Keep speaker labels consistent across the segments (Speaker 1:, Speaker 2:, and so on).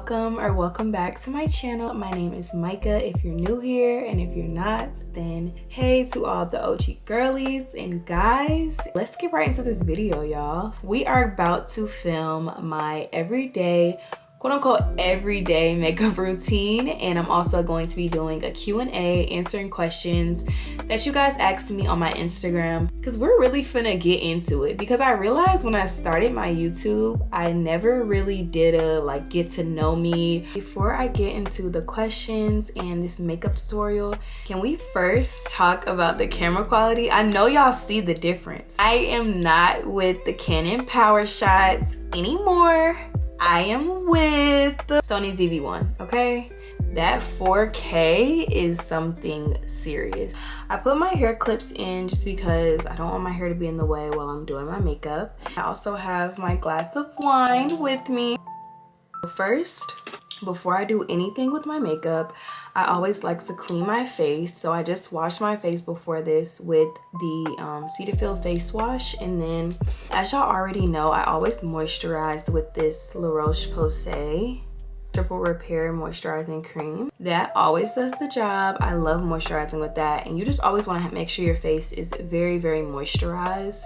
Speaker 1: welcome or welcome back to my channel. My name is Micah if you're new here, and if you're not, then hey to all the OG girlies and guys. Let's get right into this video, y'all. We are about to film my everyday, quote-unquote everyday makeup routine, and I'm also going to be doing a Q&A, answering questions that you guys asked me on my Instagram, because we're really finna get into it. Because I realized when I started my YouTube, I never really did a get to know me. Before I get into the questions and this makeup tutorial, can we first talk about the camera quality? I know y'all see the difference. I am not with the Canon PowerShot anymore. I am with the Sony ZV-1, okay? That 4K is something serious. I put my hair clips in just because I don't want my hair to be in the way while I'm doing my makeup. I also have my glass of wine with me. First, before I do anything with my makeup, I always like to clean my face. So I just washed my face before this with the Cetaphil face wash. And then, as y'all already know, I always moisturize with this La Roche-Posay Triple Repair Moisturizing Cream. That always does the job. I love moisturizing with that. And you just always want to make sure your face is very, very moisturized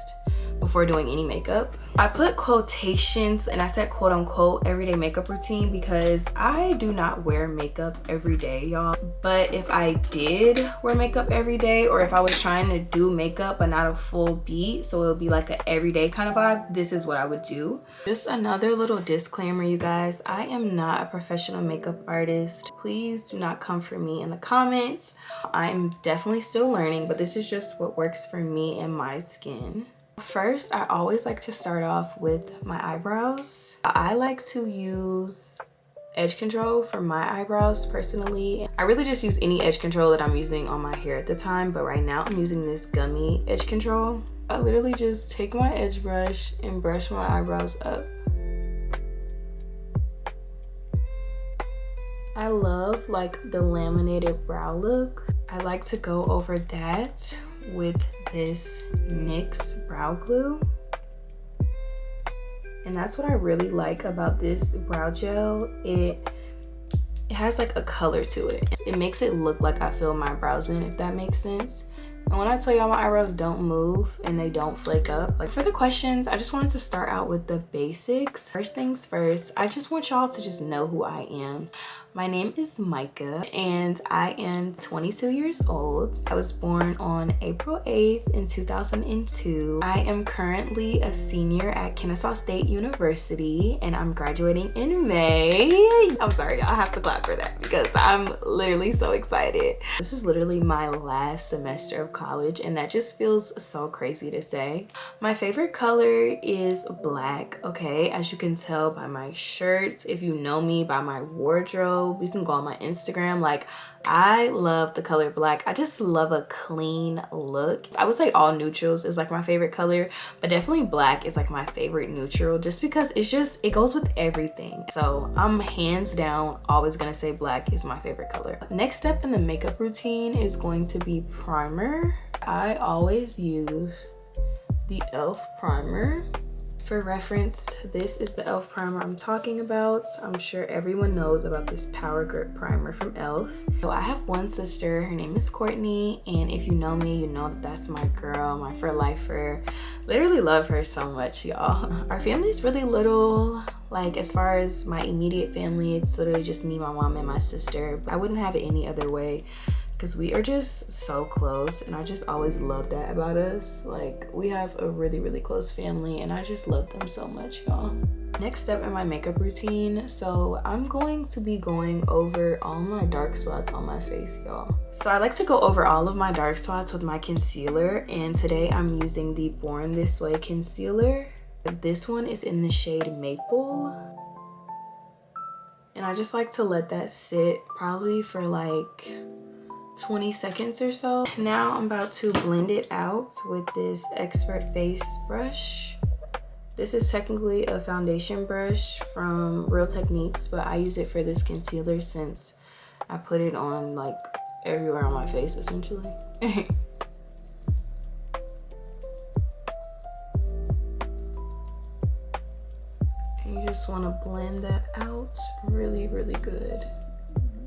Speaker 1: before doing any makeup. I put quotations and I said quote unquote everyday makeup routine because I do not wear makeup every day, y'all. But if I did wear makeup every day, or if I was trying to do makeup but not a full beat, so it would be like an everyday kind of vibe, this is what I would do. Just another little disclaimer, you guys, I am not a professional makeup artist. Please do not come for me in the comments. I'm definitely still learning, but this is just what works for me and my skin. First, I always like to start off with my eyebrows. I like to use edge control for my eyebrows personally. I really just use any edge control that I'm using on my hair at the time, but right now I'm using this gummy edge control. I literally just take my edge brush and brush my eyebrows up. I love the laminated brow look. I like to go over that with this NYX brow glue. And that's what I really like about this brow gel. It has a color to it. It makes it look like I fill my brows in, if that makes sense. And when I tell y'all my eyebrows don't move and they don't flake up. For the questions, I just wanted to start out with the basics. First things first, I just want y'all to just know who I am. My name is Micah and I am 22 years old. I was born on April 8th in 2002. I am currently a senior at Kennesaw State University and I'm graduating in May. I'm sorry, y'all, I have to clap for that because I'm literally so excited. This is literally my last semester of college and that just feels so crazy to say. My favorite color is black, okay? As you can tell by my shirt, if you know me, by my wardrobe. You can go on my Instagram. I love the color black. I just love a clean look. I would say all neutrals is my favorite color, but definitely black is my favorite neutral just because it goes with everything. So I'm hands down always gonna say black is my favorite color. Next step in the makeup routine is going to be primer. I always use the e.l.f. primer. For reference, this is the e.l.f. primer I'm talking about. I'm sure everyone knows about this Power Grip primer from e.l.f. So I have one sister, her name is Courtney, and if you know me, you know that that's my girl, my for lifer. Literally love her so much, y'all. Our family's really little. As far as my immediate family, it's literally just me, my mom, and my sister. I wouldn't have it any other way because we are just so close, and I just always love that about us. We have a really, really close family, and I just love them so much, y'all. Next step in my makeup routine, so I'm going to be going over all my dark spots on my face, y'all. So I like to go over all of my dark spots with my concealer, and today I'm using the Born This Way concealer. This one is in the shade Maple, and I just like to let that sit probably for 20 seconds or so. Now I'm about to blend it out with this Expert Face brush. This is technically a foundation brush from Real Techniques, but I use it for this concealer since I put it on everywhere on my face essentially. And you just want to blend that out really, really good.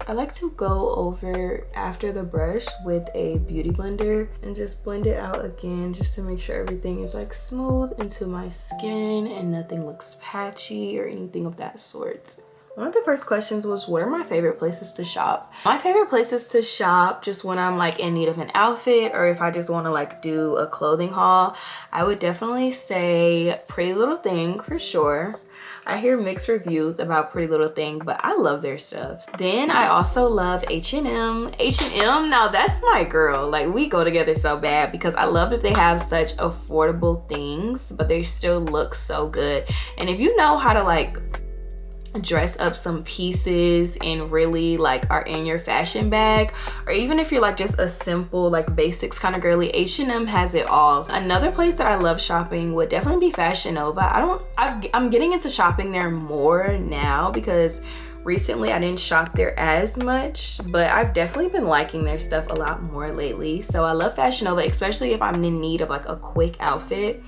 Speaker 1: I like to go over after the brush with a beauty blender and just blend it out again, just to make sure everything is like smooth into my skin and nothing looks patchy or anything of that sort. One of the first questions was, what are my favorite places to shop? My favorite places to shop, just when I'm like in need of an outfit or if I just want to like do a clothing haul, I would definitely say Pretty Little Thing for sure. I hear mixed reviews about Pretty Little Thing, but I love their stuff. Then I also love H&M. H&M, now that's my girl. Like, we go together so bad because I love that they have such affordable things, but they still look so good. And if you know how to like dress up some pieces and really like are in your fashion bag, or even if you're like just a simple like basics kind of girly, H&M has it all. Another place that I love shopping would definitely be Fashion Nova. I'm getting into shopping there more now because recently I didn't shop there as much, but I've definitely been liking their stuff a lot more lately. So I love Fashion Nova, especially if I'm in need of like a quick outfit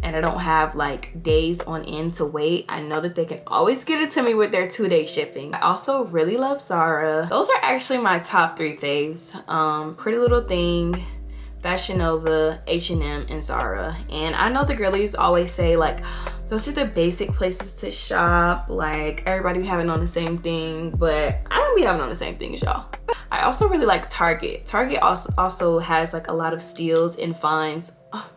Speaker 1: and I don't have like days on end to wait. I know that they can always get it to me with their 2-day shipping. I also really love Zara. Those are actually my top 3 faves. Pretty Little Thing, Fashion Nova, H&M, and Zara. And I know the girlies always say like, those are the basic places to shop, like everybody be having on the same thing, but I don't be having on the same thing as y'all. I also really like Target. Target also has like a lot of steals and finds. Oh,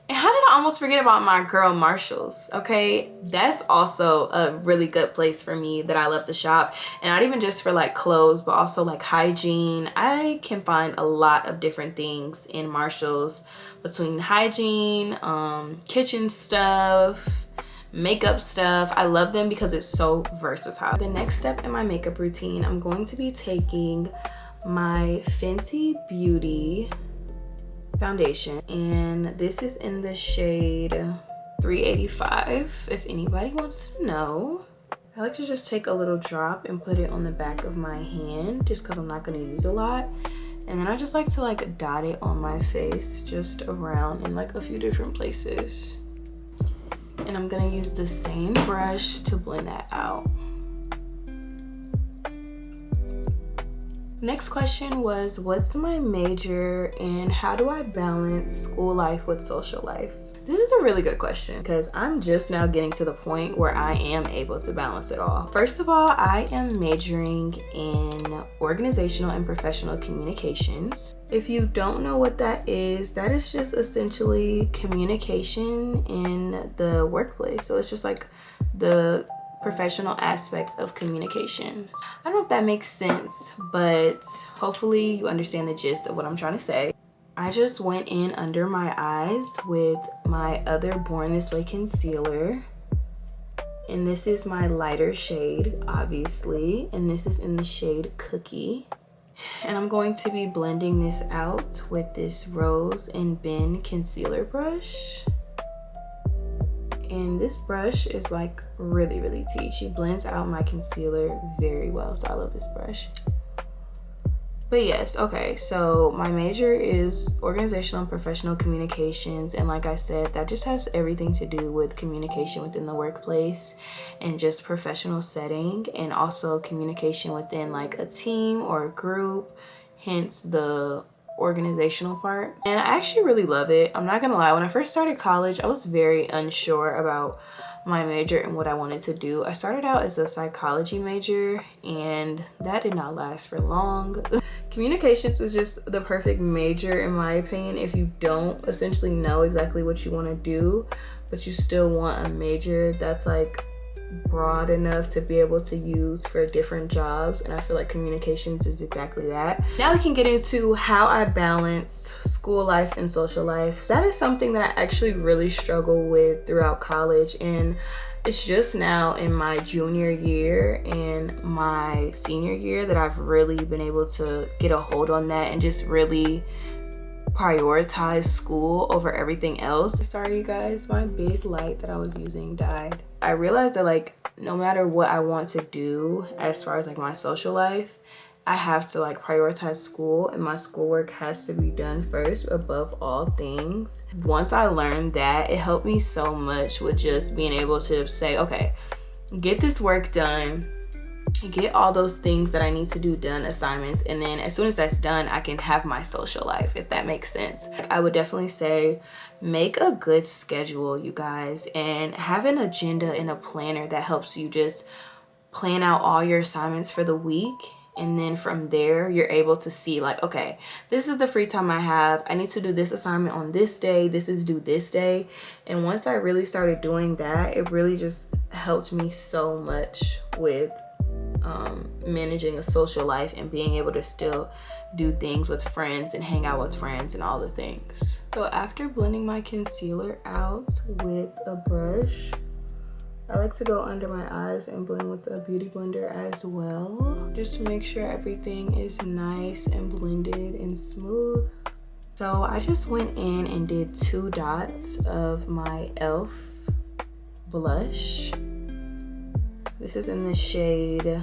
Speaker 1: and how did I almost forget about my girl Marshalls? Okay, that's also a really good place for me that I love to shop, and not even just for like clothes, but also like hygiene. I can find a lot of different things in Marshalls, between hygiene, kitchen stuff, makeup stuff. I love them because it's so versatile. The next step in my makeup routine, I'm going to be taking my Fenty Beauty foundation, and this is in the shade 385 if anybody wants to know. I like to just take a little drop and put it on the back of my hand just because I'm not going to use a lot, and then I just like to like dot it on my face just around in like a few different places. And I'm gonna use the same brush to blend that out. Next question was, what's my major and how do I balance school life with social life? This is a really good question because I'm just now getting to the point where I am able to balance it all. First of all, I am majoring in organizational and professional communications. If you don't know what that is just essentially communication in the workplace. So it's just like the professional aspects of communication. I don't know if that makes sense, but hopefully you understand the gist of what I'm trying to say. I just went in under my eyes with my other Born This Way concealer. And this is my lighter shade, obviously. And this is in the shade Cookie. And I'm going to be blending this out with this Rose and Ben concealer brush. And this brush is like really, really tea. She blends out my concealer very well, so I love this brush. But yes, okay, so my major is organizational and professional communications, and like I said, that just has everything to do with communication within the workplace and just professional setting, and also communication within like a team or a group, hence the organizational part. And I actually really love it. I'm not gonna lie, when I first started college, I was very unsure about my major and what I wanted to do. I started out as a psychology major, and that did not last for long. Communications is just the perfect major in my opinion if you don't essentially know exactly what you want to do, but you still want a major that's like broad enough to be able to use for different jobs, and I feel like communications is exactly that. Now we can get into how I balance school life and social life. That is something that I actually really struggle with throughout college, and it's just now in my junior year and my senior year that I've really been able to get a hold on that and just really prioritize school over everything else. Sorry you guys, my big light that I was using died. I realized that like no matter what I want to do as far as like my social life, I have to like prioritize school, and my schoolwork has to be done first above all things. Once I learned that, it helped me so much with just being able to say, okay, get this work done, get all those things that I need to do done, assignments, and then as soon as that's done, I can have my social life, if that makes sense. I would definitely say make a good schedule, you guys, and have an agenda and a planner that helps you just plan out all your assignments for the week. And then from there, you're able to see like, okay, this is the free time I have. I need to do this assignment on this day. This is due this day. And once I really started doing that, it really just helped me so much with managing a social life and being able to still do things with friends and hang out with friends and all the things. So after blending my concealer out with a brush, I like to go under my eyes and blend with a beauty blender as well, just to make sure everything is nice and blended and smooth. So I just went in and did 2 dots of my e.l.f. blush. This is in the shade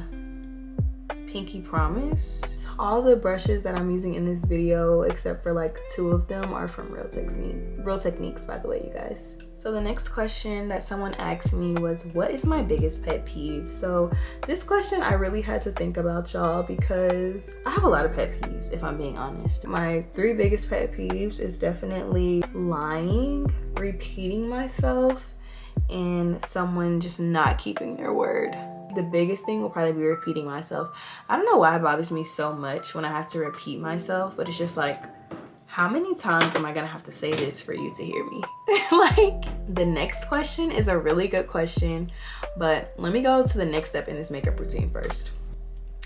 Speaker 1: Pinky Promise. All the brushes that I'm using in this video, except for like 2 of them, are from Real Techniques, by the way, you guys. So the next question that someone asked me was, what is my biggest pet peeve? So this question I really had to think about, y'all, because I have a lot of pet peeves, if I'm being honest. My 3 biggest pet peeves is definitely lying, repeating myself, and someone just not keeping their word. The biggest thing will probably be repeating myself. I don't know why it bothers me so much when I have to repeat myself, but it's just like, how many times am I gonna have to say this for you to hear me? Like, the next question is a really good question, but let me go to the next step in this makeup routine first.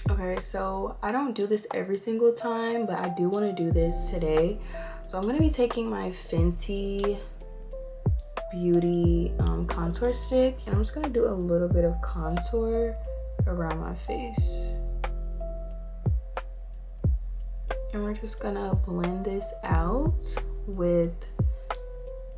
Speaker 1: Okay, so I don't do this every single time, but I do want to do this today. So I'm gonna be taking my Fenty Beauty contour stick, and I'm just gonna do a little bit of contour around my face, and we're just gonna blend this out with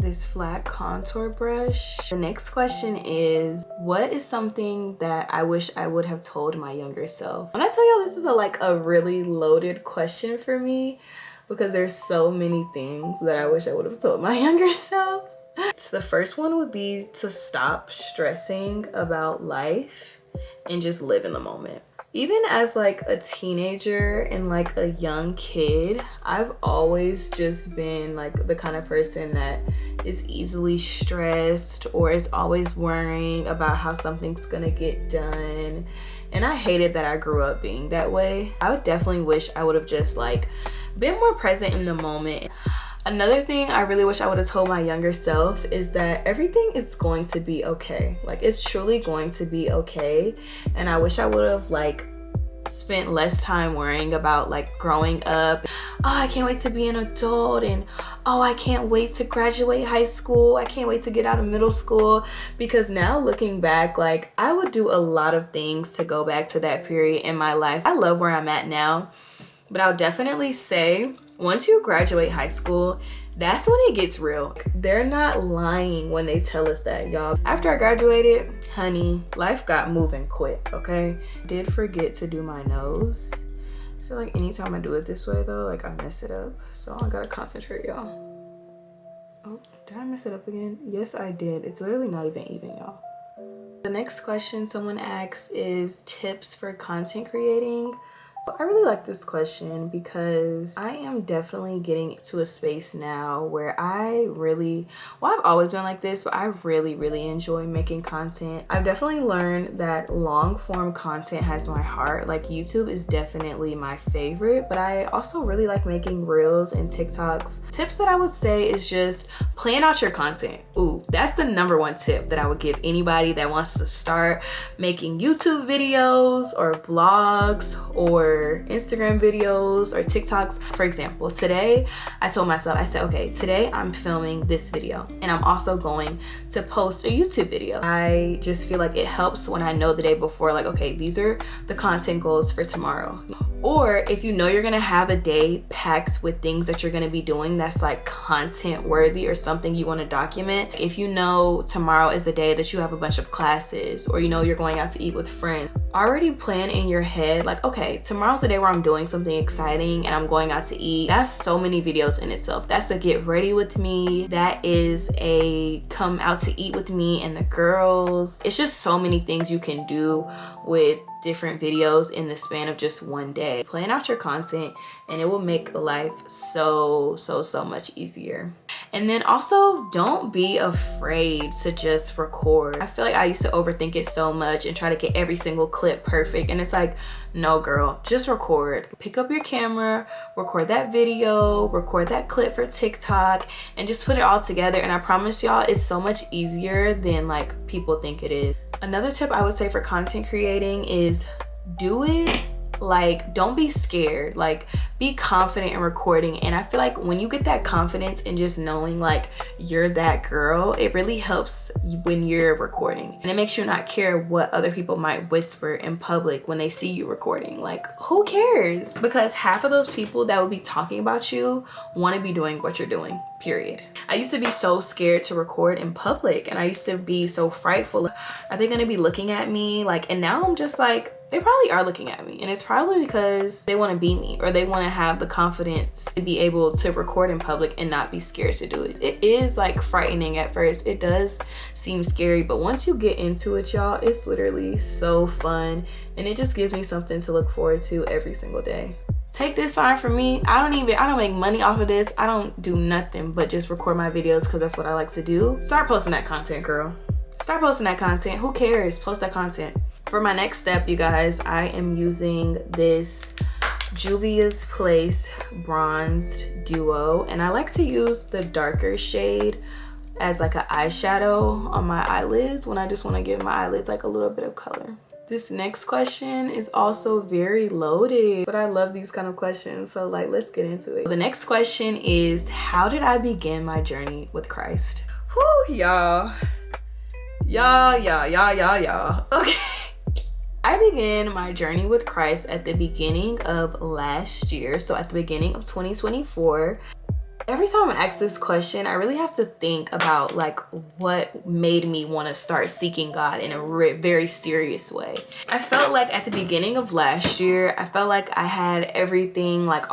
Speaker 1: this flat contour brush. The next question is, what is something that I wish I would have told my younger self? When I tell y'all, this is a really loaded question for me, because there's so many things that I wish I would have told my younger self. So the first one would be to stop stressing about life and just live in the moment. Even as like a teenager and like a young kid, I've always just been like the kind of person that is easily stressed or is always worrying about how something's gonna get done. And I hated that I grew up being that way. I would definitely wish I would have just like been more present in the moment. Another thing I really wish I would have told my younger self is that everything is going to be okay. Like, it's truly going to be okay. And I wish I would have like spent less time worrying about like growing up. Oh, I can't wait to be an adult, and oh, I can't wait to graduate high school. I can't wait to get out of middle school. Because now looking back, like, I would do a lot of things to go back to that period in my life. I love where I'm at now, but I'll definitely say once you graduate high school, that's when it gets real. They're not lying when they tell us that, y'all. After I graduated, honey, life got moving quick, okay? Did forget to do my nose. I feel like anytime I do it this way though, like I mess it up. So I gotta concentrate, y'all. Oh, did I mess it up again? Yes, I did. It's literally not even, y'all. The next question someone asks is tips for content creating. I really like this question because I am definitely getting to a space now where I've always been like this, but I really enjoy making content. I've definitely learned that long form content has my heart. Like, YouTube is definitely my favorite, but I also really like making reels and TikToks. Tips that I would say is just plan out your content. Ooh, that's the #1 tip that I would give anybody that wants to start making YouTube videos or vlogs or Instagram videos or TikToks. For example, today I told myself, I said, okay, today I'm filming this video and I'm also going to post a YouTube video. I just feel like it helps when I know the day before, like, okay, these are the content goals for tomorrow. Or if you know you're gonna have a day packed with things that you're gonna be doing that's like content worthy or something you want to document. If you know tomorrow is a day that you have a bunch of classes, or you know you're going out to eat with friends, already plan in your head like, okay, tomorrow tomorrow's the day where I'm doing something exciting and I'm going out to eat. That's so many videos in itself. That's a get ready with me. That is a come out to eat with me and the girls. It's just so many things you can do with different videos in the span of just one day. Plan out your content and it will make life so much easier. And then also, don't be afraid to just record. I feel like I used to overthink it so much and try to get every single clip perfect, and it's like, no girl, just record. Pick up your camera, record that video, record that clip for TikTok, and just put it all together. And I promise y'all, it's so much easier than like people think it is. Another tip I would say for content creating is do it. Like, don't be scared. Like, be confident in recording. And I feel like when you get that confidence in just knowing like you're that girl, it really helps when you're recording. And it makes you not care what other people might whisper in public when they see you recording. Like, who cares? Because half of those people that would be talking about you want to be doing what you're doing, period. I used to be so scared to record in public, and I used to be so frightful. Are they gonna be looking at me? Like, and now I'm just like, they probably are looking at me, and it's probably because they want to be me, or they want to have the confidence to be able to record in public and not be scared to do it. It is like frightening at first. It does seem scary, but once you get into it, y'all, it's literally so fun, and it just gives me something to look forward to every single day. Take this sign from me. I don't make money off of this. I don't do nothing but just record my videos because that's what I like to do. Start posting that content, girl. Start posting that content. Who cares? Post that content. For my next step, you guys, I am using this Juvia's Place Bronzed Duo, and I like to use the darker shade as like an eyeshadow on my eyelids when I just want to give my eyelids like a little bit of color. This next question is also very loaded, but I love these kind of questions, so like, let's get into it. The next question is, how did I begin my journey with Christ? Whew, y'all. Okay. I began my journey with Christ at the beginning of last year, so at the beginning of 2024. Every time I ask this question, I really have to think about like what made me want to start seeking God in a very serious way. I felt like at the beginning of last year, I felt like I had everything, like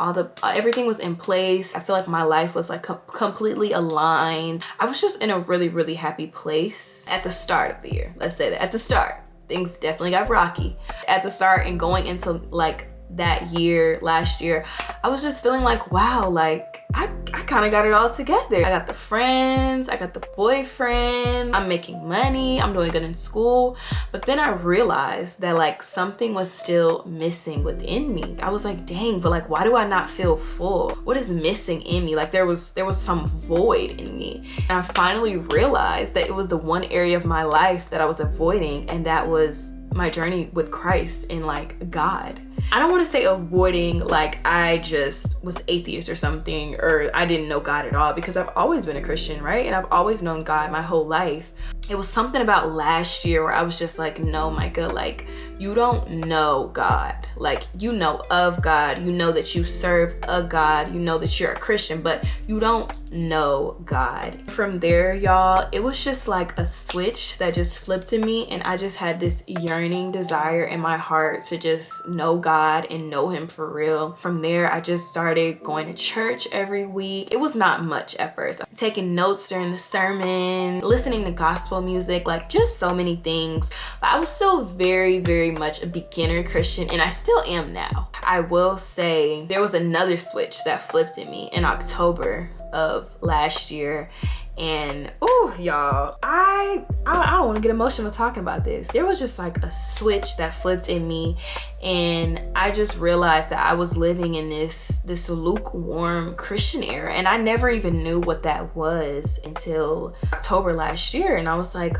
Speaker 1: everything was in place. I feel like my life was like completely aligned. I was just in a really happy place at the start of the year. Let's say that at the start. Things definitely got rocky at the start, and going into like that year, last year, I was just feeling like, wow, like I kind of got it all together. I got the friends, I got the boyfriend, I'm making money, I'm doing good in school. But then I realized that like something was still missing within me. I was like, dang, but like, why do I not feel full? What is missing in me? Like there was some void in me. And I finally realized that it was the one area of my life that I was avoiding, and that was my journey with Christ and like God. I don't want to say avoiding like I just was atheist or something, or I didn't know God at all, because I've always been a Christian, right? And I've always known God my whole life. It was something about last year where I was just like, no, Micah, like you don't know God. Like you know of God, you know that you serve a God, you know that you're a Christian, but you don't know God. From there, y'all, it was just like a switch that just flipped in me, and I just had this yearning desire in my heart to just know God and know him for real. From there, I just started going to church every week. It was not much at first. Taking notes during the sermon, listening to gospel music, like just so many things. But I was still very much a beginner Christian, and I still am now. I will say there was another switch that flipped in me in October of last year, and oh y'all, I don't want to get emotional talking about this. There was just like a switch that flipped in me, and I just realized that I was living in this lukewarm Christian era, and I never even knew what that was until October last year. And I was like,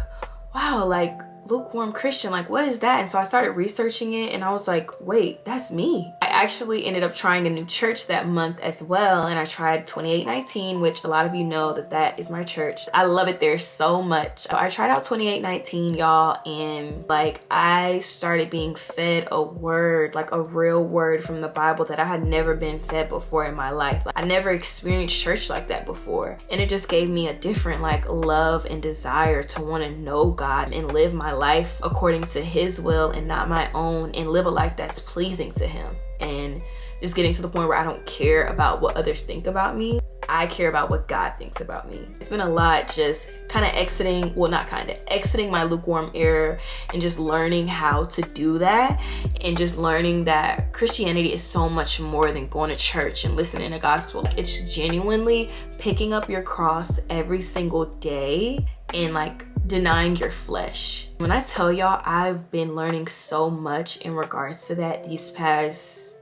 Speaker 1: wow, like lukewarm Christian, like what is that? And so I started researching it, and I was like, wait, that's me. I actually ended up trying a new church that month as well, and I tried 2819, which a lot of you know that is my church. I love it there so much. So I tried out 2819, y'all, and like I started being fed a word, like a real word from the Bible that I had never been fed before in my life. Like, I never experienced church like that before, and it just gave me a different like love and desire to want to know God and live my life according to his will and not my own, and live a life that's pleasing to him. and just getting to the point where I don't care about what others think about me. I care about what God thinks about me. It's been a lot just kind of exiting my lukewarm era and just learning how to do that, and just learning that Christianity is so much more than going to church and listening to gospel. It's genuinely picking up your cross every single day and like denying your flesh. When I tell y'all, I've been learning so much in regards to that these past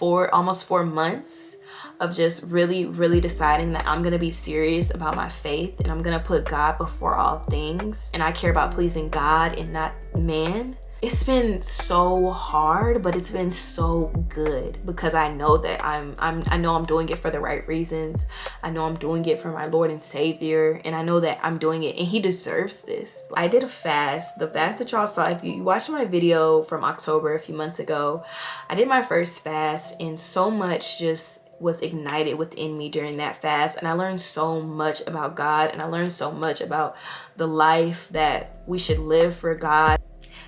Speaker 1: almost 4 months of just really deciding that I'm gonna be serious about my faith, and I'm gonna put God before all things, and I care about pleasing God and not man. It's been so hard, but it's been so good, because I know that I know I'm doing it for the right reasons. I know I'm doing it for my Lord and Savior, and I know that I'm doing it and he deserves this. I did a fast, the fast that y'all saw. If you watched my video from October a few months ago, I did my first fast, and so much just was ignited within me during that fast, and I learned so much about God, and I learned so much about the life that we should live for God.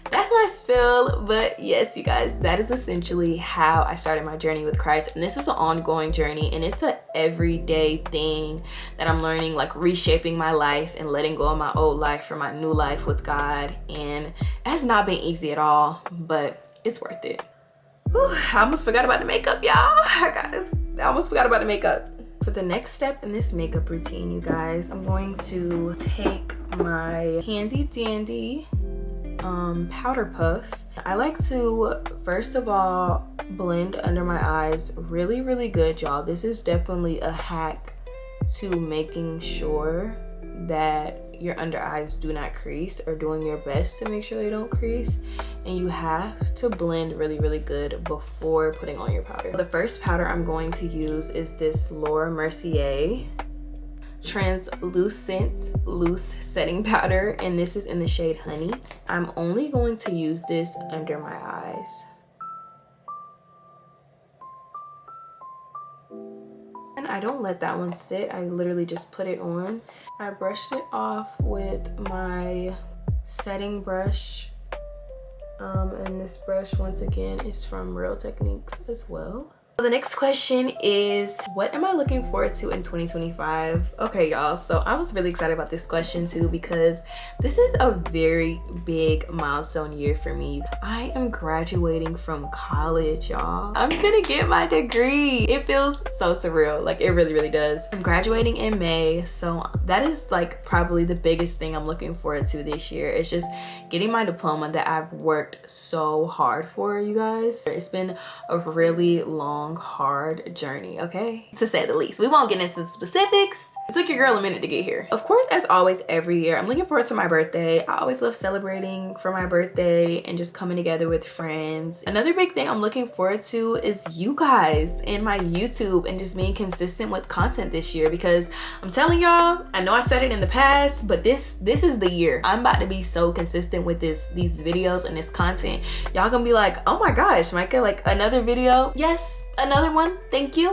Speaker 1: That's my spill, but yes, you guys, that is essentially how I started my journey with Christ. And this is an ongoing journey, and it's an everyday thing that I'm learning, like reshaping my life and letting go of my old life for my new life with God. And it has not been easy at all, but it's worth it. Whew, I almost forgot about the makeup, y'all. I almost forgot about the makeup. For the next step in this makeup routine, you guys, I'm going to take my handy dandy powder puff. I like to first of all blend under my eyes really good, y'all. This is definitely a hack to making sure that your under eyes do not crease, or doing your best to make sure they don't crease. And you have to blend really good before putting on your powder. The first powder I'm going to use is this Laura Mercier translucent loose setting powder, and this is in the shade Honey. I'm only going to use this under my eyes. And I don't let that one sit, I literally just put it on. I brushed it off with my setting brush, and this brush once again is from Real Techniques as well. The next question is, what am I looking forward to in 2025? Okay, y'all, so I was really excited about this question too, because this is a very big milestone year for me. I am graduating from college, y'all. I'm gonna get my degree. It feels so surreal, like it really does. I'm graduating in May, so that is like probably the biggest thing I'm looking forward to this year. It's just getting my diploma that I've worked so hard for, you guys. It's been a really long, hard journey, okay, to say the least. We won't get into the specifics. It took your girl a minute to get here. Of course, as always, every year I'm looking forward to my birthday. I always love celebrating for my birthday and just coming together with friends. Another big thing I'm looking forward to is you guys and my YouTube, and just being consistent with content this year, because I'm telling y'all, I know I said it in the past, but this is the year. I'm about to be so consistent with these videos and this content. Y'all gonna be like, oh my gosh, Micah, like another video? Yes, another one, thank you.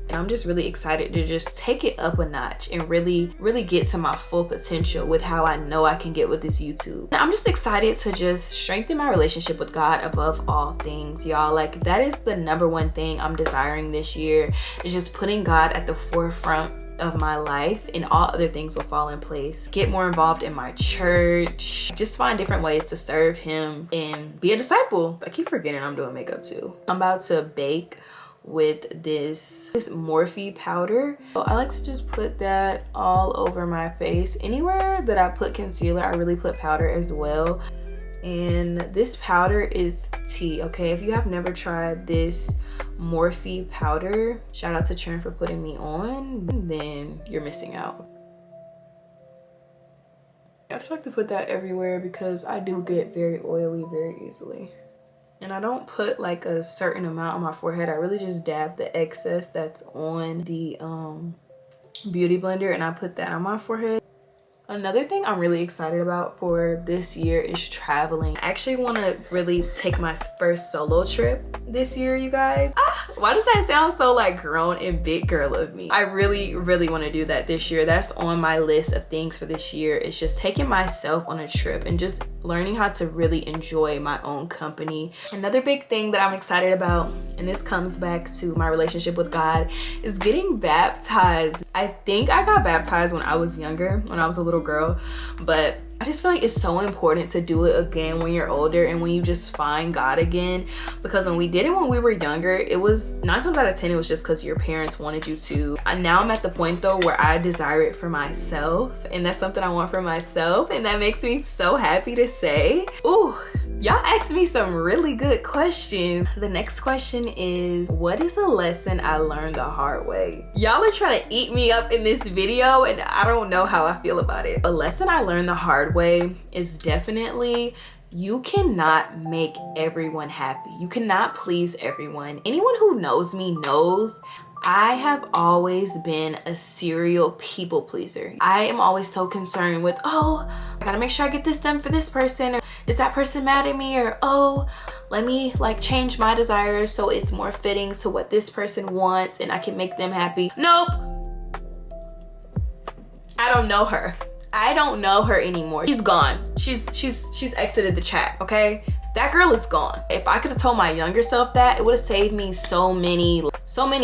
Speaker 1: And I'm just really excited to just take it up a notch and really get to my full potential with how I know I can get with this YouTube. And I'm just excited to just strengthen my relationship with God above all things, y'all. Like that is the #1 thing I'm desiring this year, is just putting God at the forefront of my life, and all other things will fall in place. Get more involved in my church, just find different ways to serve him and be a disciple. I keep forgetting I'm doing makeup too. I'm about to bake with this Morphe powder. So I like to just put that all over my face. Anywhere that I put concealer, I really put powder as well. And this powder is tea, okay? If you have never tried this Morphe powder, shout out to Trent for putting me on, then you're missing out. I just like to put that everywhere because I do get very oily very easily. And I don't put like a certain amount on my forehead. I really just dab the excess that's on the beauty blender, and I put that on my forehead. Another thing I'm really excited about for this year is traveling. I actually want to really take my first solo trip this year, you guys. Why does that sound so like grown and big girl of me? I really want to do that this year. That's on my list of things for this year, is just taking myself on a trip and just learning how to really enjoy my own company. Another big thing that I'm excited about, and this comes back to my relationship with God, is getting baptized. I think I got baptized when I was younger, when I was a little girl, but I just feel like it's so important to do it again when you're older and when you just find God again. Because when we did it when we were younger, it was 9 times out of 10, it was just because your parents wanted you to. And now I'm at the point though where I desire it for myself, and that's something I want for myself, and that makes me so happy to say. Ooh, y'all asked me some really good questions. The next question is, what is a lesson I learned the hard way? Y'all are trying to eat me up in this video, and I don't know how I feel about it. A lesson I learned the hard way is definitely you cannot make everyone happy. You cannot please everyone. Anyone who knows me knows I have always been a serial people pleaser. I am always so concerned with, oh, I gotta make sure I get this done for this person, or is that person mad at me, or oh, let me like change my desires so it's more fitting to what this person wants and I can make them happy. Nope. I don't know her. I don't know her anymore. She's gone. She's exited the chat, okay? That girl is gone. If I could have told my younger self that, it would have saved me so many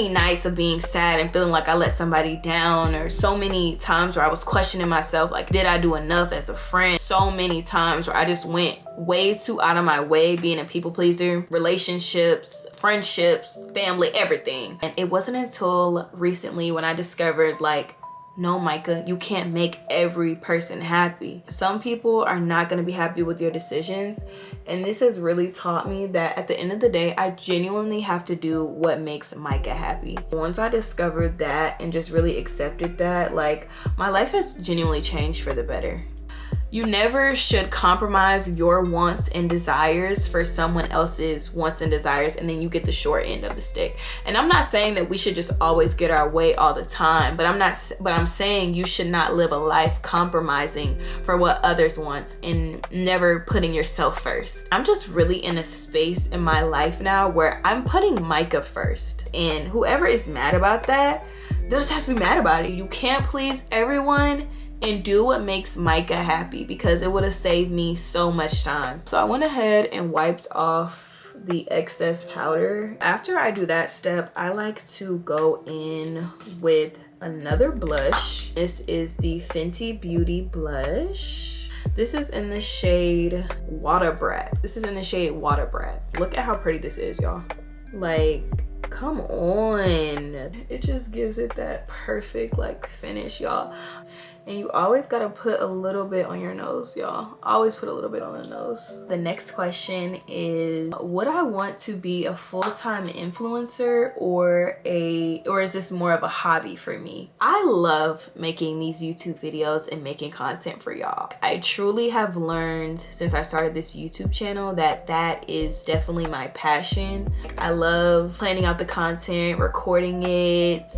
Speaker 1: nights of being sad and feeling like I let somebody down, or so many times where I was questioning myself, like, did I do enough as a friend? So many times where I just went way too out of my way being a people pleaser, relationships, friendships, family, everything. And it wasn't until recently when I discovered, like, no, Micah, you can't make every person happy. Some people are not going to be happy with your decisions. And this has really taught me that at the end of the day, I genuinely have to do what makes Micah happy. Once I discovered that and just really accepted that, like, my life has genuinely changed for the better. You never should compromise your wants and desires for someone else's wants and desires, and then you get the short end of the stick. And I'm not saying that we should just always get our way all the time, but I'm saying you should not live a life compromising for what others want and never putting yourself first. I'm just really in a space in my life now where I'm putting Micah first, and whoever is mad about that, they'll just have to be mad about it. You can't please everyone, and do what makes Micah happy, because it would have saved me so much time. So I went ahead and wiped off the excess powder. After I do that step, I like to go in with another blush. This is the Fenty Beauty blush. This is in the shade Water Brat. Look at how pretty this is, y'all. Like, come on. It just gives it that perfect like finish, y'all. And you always gotta put a little bit on your nose, y'all. Always put a little bit on the nose. The next question is, would I want to be a full-time influencer or is this more of a hobby for me? I love making these YouTube videos and making content for y'all. I truly have learned since I started this YouTube channel that is definitely my passion. I love planning out the content, recording it,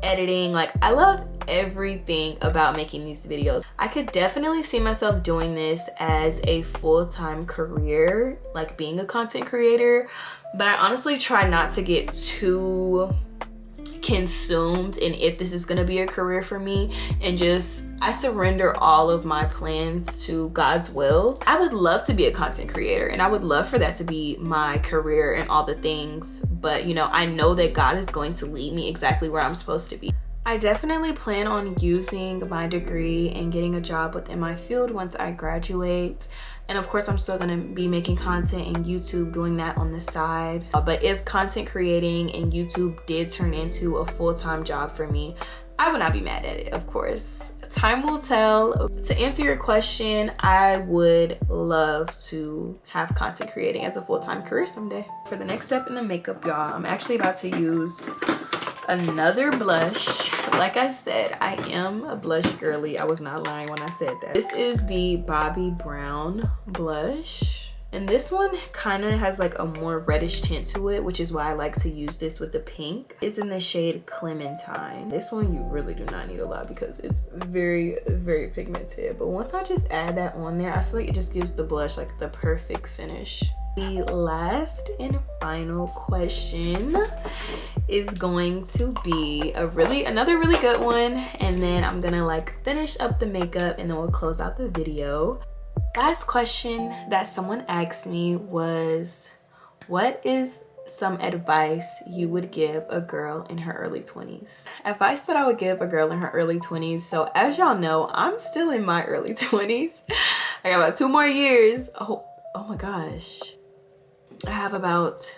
Speaker 1: editing. Like, I love everything about making these videos. I could definitely see myself doing this as a full-time career, like being a content creator, but I honestly try not to get too consumed in if this is gonna be a career for me, and I surrender all of my plans to God's will. I would love to be a content creator, and I would love for that to be my career and all the things, but you know, I know that God is going to lead me exactly where I'm supposed to be. I definitely plan on using my degree and getting a job within my field once I graduate. And of course, I'm still gonna be making content in YouTube, doing that on the side. But if content creating and YouTube did turn into a full-time job for me, I would not be mad at it, of course. Time will tell. To answer your question, I would love to have content creating as a full-time career someday. For the next step in the makeup, y'all, I'm actually about to use another blush. Like I said, I am a blush girly. I was not lying when I said that. This is the Bobbi Brown blush, and this one kind of has like a more reddish tint to it, which is why I like to use this with the pink. It's in the shade Clementine. This one you really do not need a lot because it's very, very pigmented, but once I just add that on there, I feel like it just gives the blush like the perfect finish. The last and final question is going to be another really good one, and then I'm gonna like finish up the makeup and then we'll close out the video. Last question that someone asked me was, what is some advice you would give a girl in her early 20s? Advice that I would give a girl in her early 20s. So as y'all know, I'm still in my early 20s. I got about 2 more years. Oh my gosh. I have about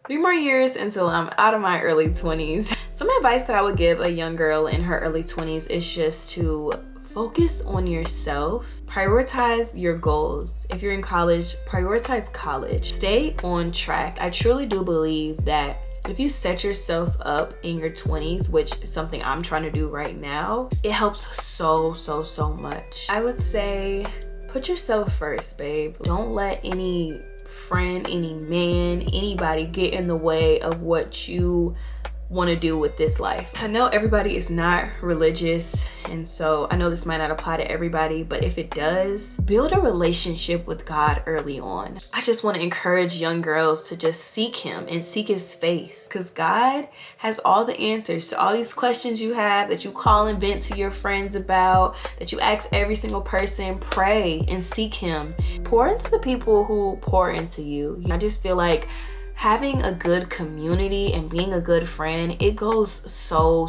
Speaker 1: 3 more years until I'm out of my early 20s. Some advice that I would give a young girl in her early 20s is just to focus on yourself. Prioritize your goals. If you're in college, prioritize college. Stay on track. I truly do believe that if you set yourself up in your 20s, which is something I'm trying to do right now, it helps so much. I would say put yourself first, babe. Don't let any friend, any man, anybody get in the way of what you want to do with this life. I know everybody is not religious, and so I know this might not apply to everybody, but if it does, build a relationship with God early on. I just want to encourage young girls to just seek him and seek his face, because God has all the answers to all these questions you have, that you call and vent to your friends about, that you ask every single person. Pray and seek him. Pour into the people who pour into you. I just feel like having a good community and being a good friend, it goes so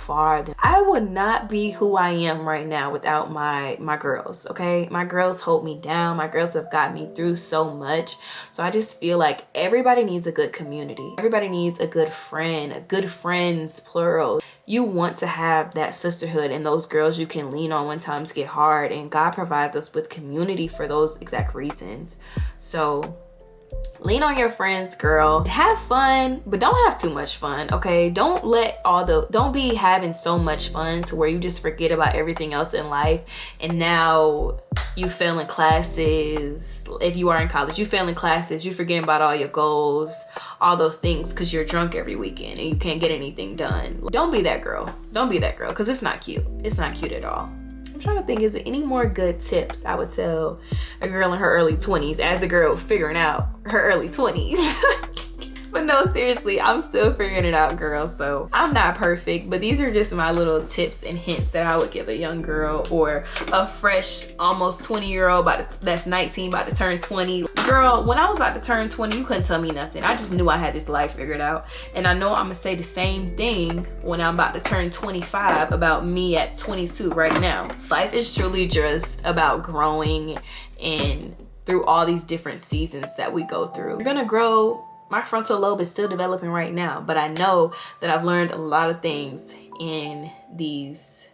Speaker 1: far. I would not be who I am right now without my girls, okay? My girls hold me down. My girls have got me through so much. So I just feel like everybody needs a good community. Everybody needs a good friend, good friends, plural. You want to have that sisterhood and those girls you can lean on when times get hard, and God provides us with community for those exact reasons. So lean on your friends, girl. Have fun, but don't have too much fun, okay? Don't be having so much fun to where you just forget about everything else in life, and now you fail in classes. If you are in college, you fail in classes, you forget about all your goals, all those things, because you're drunk every weekend and you can't get anything done. Don't be that girl. Don't be that girl, because it's not cute. It's not cute at all. I'm trying to think, is there any more good tips I would tell a girl in her early 20s as a girl figuring out her early 20s? But no, seriously, I'm still figuring it out, girl. So I'm not perfect, but these are just my little tips and hints that I would give a young girl or a fresh, almost 20-year-old that's 19, about to turn 20. Girl, when I was about to turn 20, you couldn't tell me nothing. I just knew I had this life figured out. And I know I'm gonna say the same thing when I'm about to turn 25 about me at 22 right now. Life is truly just about growing and through all these different seasons that we go through. You're gonna grow. My frontal lobe is still developing right now, but I know that I've learned a lot of things in these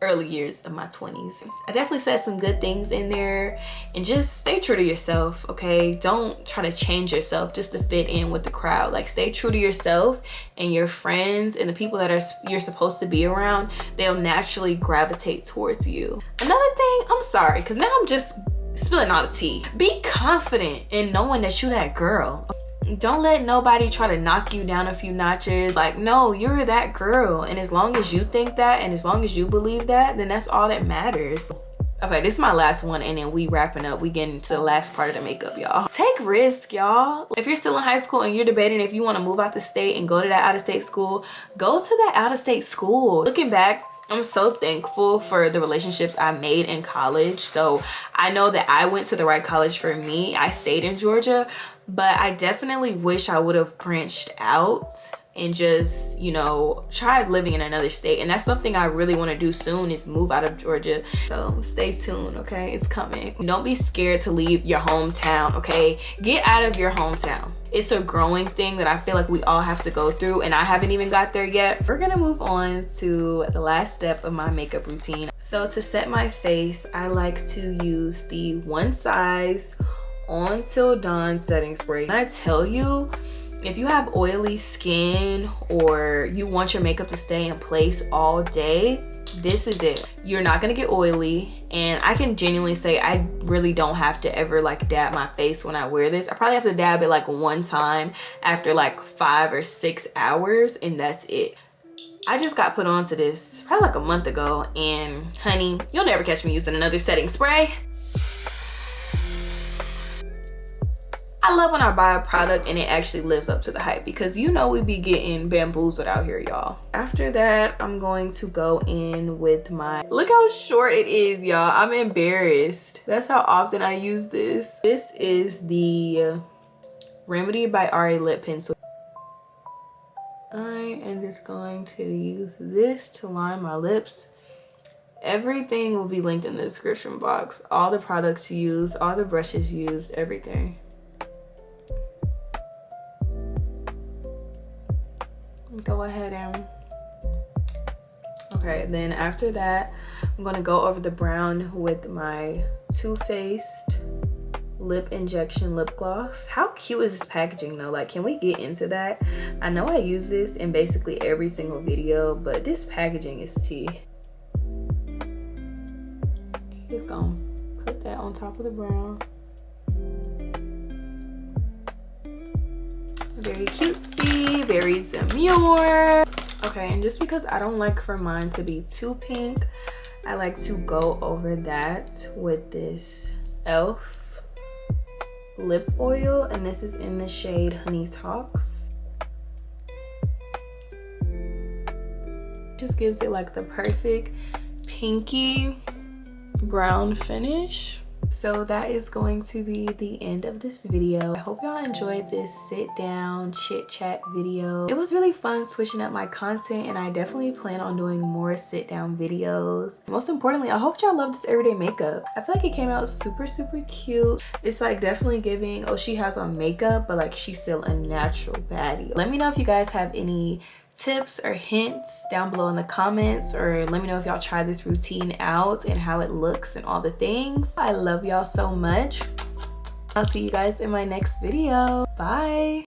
Speaker 1: early years of my 20s. I definitely said some good things in there, and just stay true to yourself, okay? Don't try to change yourself just to fit in with the crowd. Like, stay true to yourself, and your friends and the people that you're supposed to be around, they'll naturally gravitate towards you. Another thing, I'm sorry, because now I'm just spilling all the tea. Be confident in knowing that you're that girl. Don't let nobody try to knock you down a few notches. Like, no, you're that girl. And as long as you think that, and as long as you believe that, then that's all that matters. Okay, this is my last one, and then we wrapping up. We getting to the last part of the makeup, y'all. Take risk, y'all. If you're still in high school and you're debating if you want to move out the state and go to that out-of-state school, go to that out-of-state school. Looking back, I'm so thankful for the relationships I made in college. So I know that I went to the right college for me. I stayed in Georgia, but I definitely wish I would have branched out and just, you know, tried living in another state. And that's something I really want to do soon, is move out of Georgia. So stay tuned, okay? It's coming. Don't be scared to leave your hometown, okay? Get out of your hometown. It's a growing thing that I feel like we all have to go through, and I haven't even got there yet. We're gonna move on to the last step of my makeup routine. So to set my face, I like to use the One Size On Till Dawn setting spray. And I tell you, if you have oily skin or you want your makeup to stay in place all day, this is it. You're not gonna get oily, and I can genuinely say I really don't have to ever like dab my face when I wear this. I probably have to dab it like one time after like 5 or 6 hours, and that's it. I just got put onto this probably like a month ago, and honey, you'll never catch me using another setting spray. I love when I buy a product and it actually lives up to the hype, because you know we be getting bamboozled out here, y'all. After that, I'm going to go in with my, look how short it is, y'all. I'm embarrassed. That's how often I use this. This is the Remedy by RA lip pencil. I am just going to use this to line my lips. Everything will be linked in the description box. All the products used, all the brushes used, everything. Go ahead and, okay, then after that, I'm gonna go over the brown with my Too Faced lip injection lip gloss. How cute is this packaging though? Like, can we get into that? I know I use this in basically every single video, but this packaging is tea. Just gonna put that on top of the brown. Very cutesy, very demure. Okay, and just because I don't like for mine to be too pink, I like to go over that with this e.l.f. lip oil, and this is in the shade Honey Talks. Just gives it like the perfect pinky brown finish. So that is going to be the end of this video. I hope y'all enjoyed this sit down chit chat video. It was really fun switching up my content, and I definitely plan on doing more sit down videos. Most importantly, I hope y'all love this everyday makeup. I feel like it came out super cute. It's like definitely giving, oh, she has on makeup, but like she's still a natural baddie. Let me know if you guys have any tips or hints down below in the comments, or let me know if y'all try this routine out and how it looks and all the things. I love y'all so much. I'll see you guys in my next video. Bye.